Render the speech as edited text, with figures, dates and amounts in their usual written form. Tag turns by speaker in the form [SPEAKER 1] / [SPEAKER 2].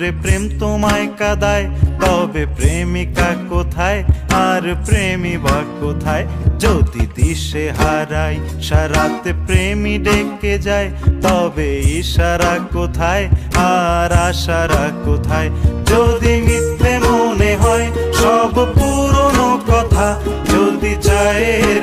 [SPEAKER 1] করে প্রেম তোমায় কাঁদায়, তবে প্রেমিকা কোথায় আর প্রেমী বা কোথায়? যদি দিশে হারাই সারাতে প্রেমী ডেকে যায়, তবে ইশারা কোথায় আর আশারা কোথায়? যদি মিথ্যে মনে হয় সব পুরনো কথা, যদি চায়ের